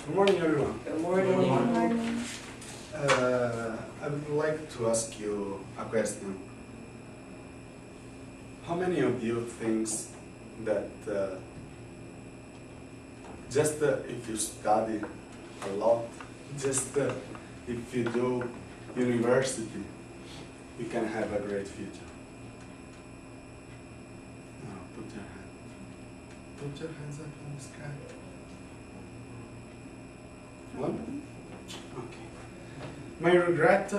Good morning, everyone. Good morning. Good morning. Morning. I would like to ask you a question. How many of you thinks that just if you study a lot, just if you do university, you can have a great future? No, put your hand. Put your hands up in the sky. One? Okay. My regret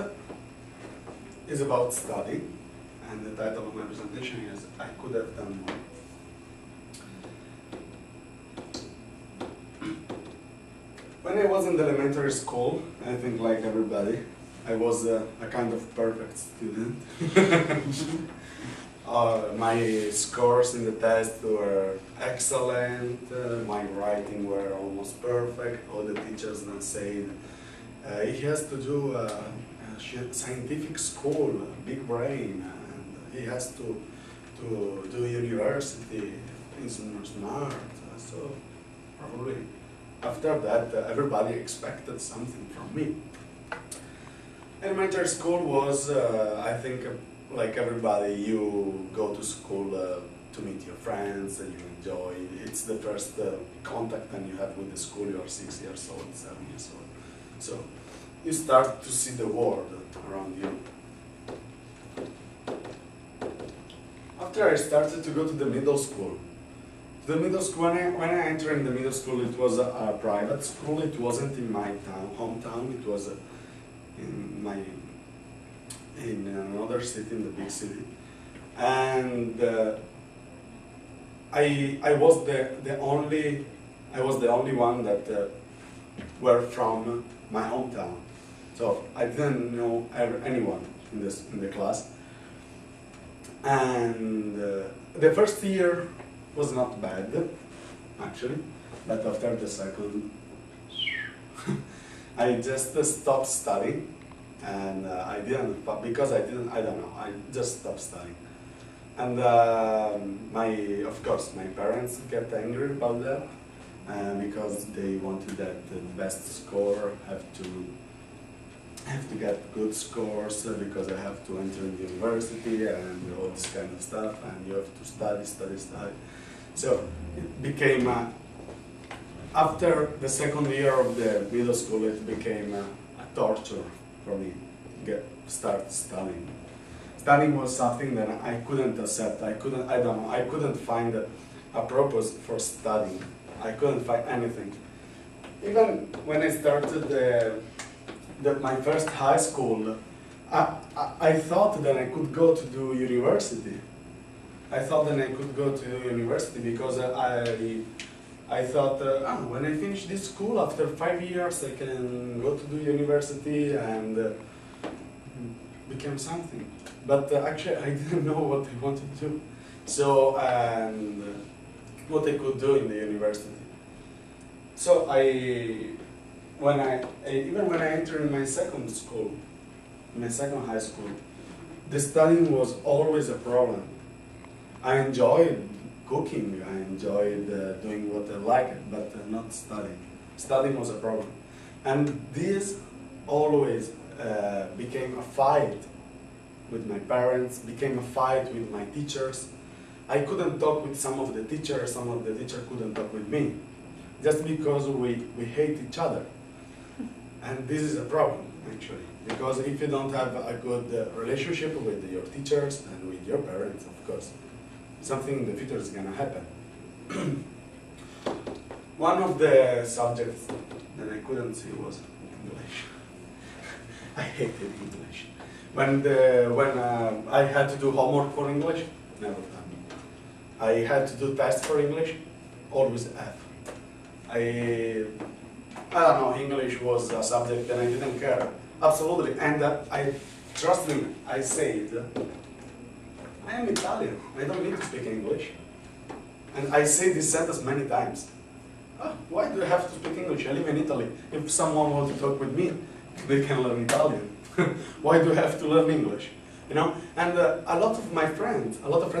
is about studying, and the title of my presentation is I could have done more. When I was in the elementary school, I think like everybody, I was a kind of perfect student. My scores in the test were excellent, my writing were almost perfect. All the teachers then said, he has to do a scientific school, a big brain, and he has to do university, he's not smart. So probably after that, everybody expected something from me. Elementary school was, I think, like everybody, you go to school to meet your friends and you enjoy. It's the first contact that you have with the school. You are 6 years old, 7 years old. So you start to see the world around you. After I started to go to the middle school, when I entered in the middle school, it was a private school. It wasn't in my hometown. It was in another city, in the big city, and I was the only one that were from my hometown. So I didn't know anyone in the class, and the first year was not bad, actually, but after the second, I just stopped studying. And I didn't, because I don't know, I just stopped studying. And of course, my parents get angry about that, because they wanted that the best scorer have to get good scores, because I have to enter the university and all this kind of stuff, and you have to study. So it became, after the second year of the middle school, it became a torture for me to start studying. Studying was something that I couldn't accept. I couldn't find a purpose for studying. I couldn't find anything. Even when I started my first high school, I thought that I could go to do university. I thought that I could go to university because I thought, when I finish this school, after 5 years, I can go to do university and become something. But actually, I didn't know what I wanted to do. So, and what I could do in the university. So even when I entered in my second school, my second high school, the studying was always a problem. I enjoyed cooking, I enjoyed doing what I liked, but not studying. Studying was a problem. And this always became a fight with my parents, became a fight with my teachers. I couldn't talk with some of the teachers couldn't talk with me, just because we hate each other. And this is a problem, actually, because if you don't have a good relationship with your teachers and with your parents, of course, something in the future is going to happen. One of the subjects that I couldn't see was English. I hated English. When I had to do homework for English, never done. I had to do tests for English, always F. I don't know, English was a subject that I didn't care, absolutely. And trust me, I said, I am Italian, I don't need to speak English. And I say this sentence many times. Why do I have to speak English? I live in Italy. If someone wants to talk with me, they can learn Italian. Why do I have to learn English? You know? And a lot of friends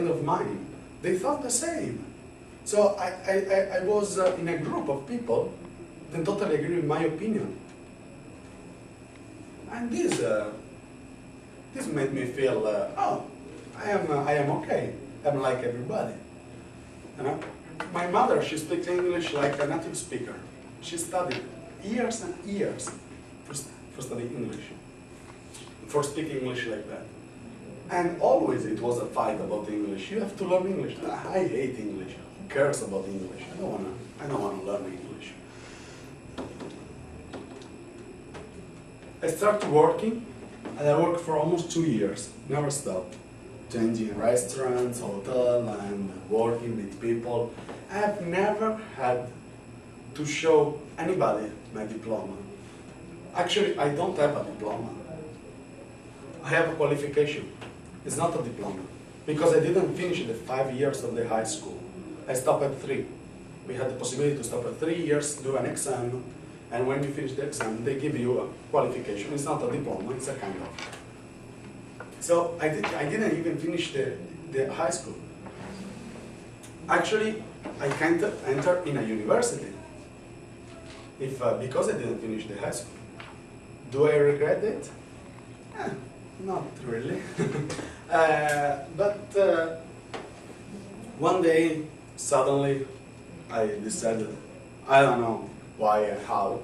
of mine, they thought the same. So I was in a group of people then totally agree with my opinion. And this made me feel, oh, I am okay. I'm like everybody. You know? My mother, she speaks English like a native speaker. She studied years and years for studying English, for speaking English like that. And always it was a fight about English. You have to learn English. I hate English. Who cares about English? I don't wanna learn English. I started working, and I worked for almost 2 years. Never stopped. Changing restaurants, hotel, and working with people. I have never had to show anybody my diploma. Actually, I don't have a diploma. I have a qualification. It's not a diploma. Because I didn't finish the 5 years of the high school. I stopped at 3. We had the possibility to stop at 3 years, do an exam, and when you finish the exam, they give you a qualification. It's not a diploma, it's a kind of. So I didn't even finish the high school. Actually, I can't enter in a university because I didn't finish the high school. Do I regret it? Not really. But one day, suddenly, I decided, I don't know why and how.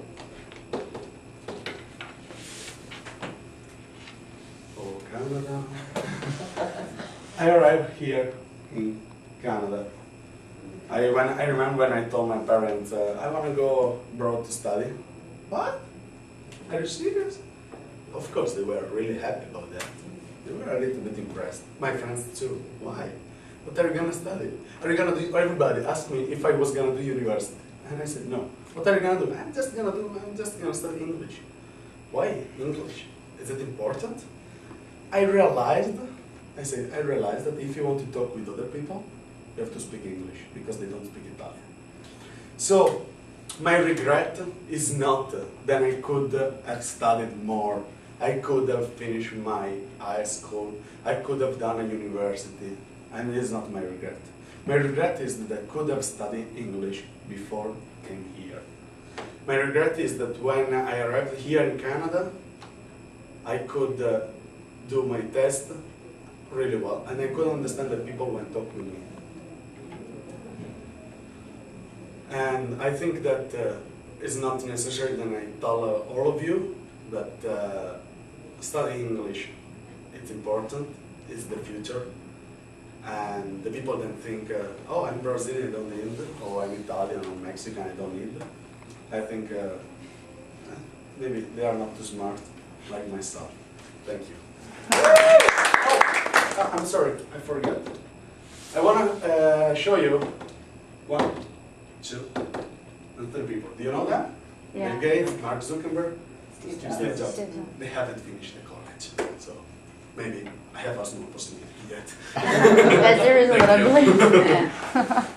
Oh, Canada. I arrived here in Canada. I remember when I told my parents, I want to go abroad to study. What? Are you serious? Of course, they were really happy about that. They were a little bit impressed. My friends too. Why? What are you gonna study? Are you gonna do? Everybody asked me if I was gonna do university, and I said no. What are you gonna do? I'm just gonna study English. Why English? Is it important? I realized that if you want to talk with other people, you have to speak English because they don't speak Italian. So my regret is not that I could have studied more. I could have finished my high school. I could have done a university. And it is not my regret. My regret is that I could have studied English before I came here. My regret is that when I arrived here in Canada, I could do my test really well, and I could understand that people went talk with me. And I think that it's not necessary that I tell all of you that studying English, it's important, it's the future. And the people then think, oh, I'm Brazilian, I don't need it, or I'm Italian or Mexican, I don't need it. I think maybe they are not too smart like myself. Thank you. Oh, I'm sorry, I forgot. I want to show you 1, 2, and 3 people. Do you know them? Yeah. Bill Gates, Mark Zuckerberg, Steve Jobs. They haven't finished the college, so maybe I have a small possibility yet. Yes, there is a lot of belief.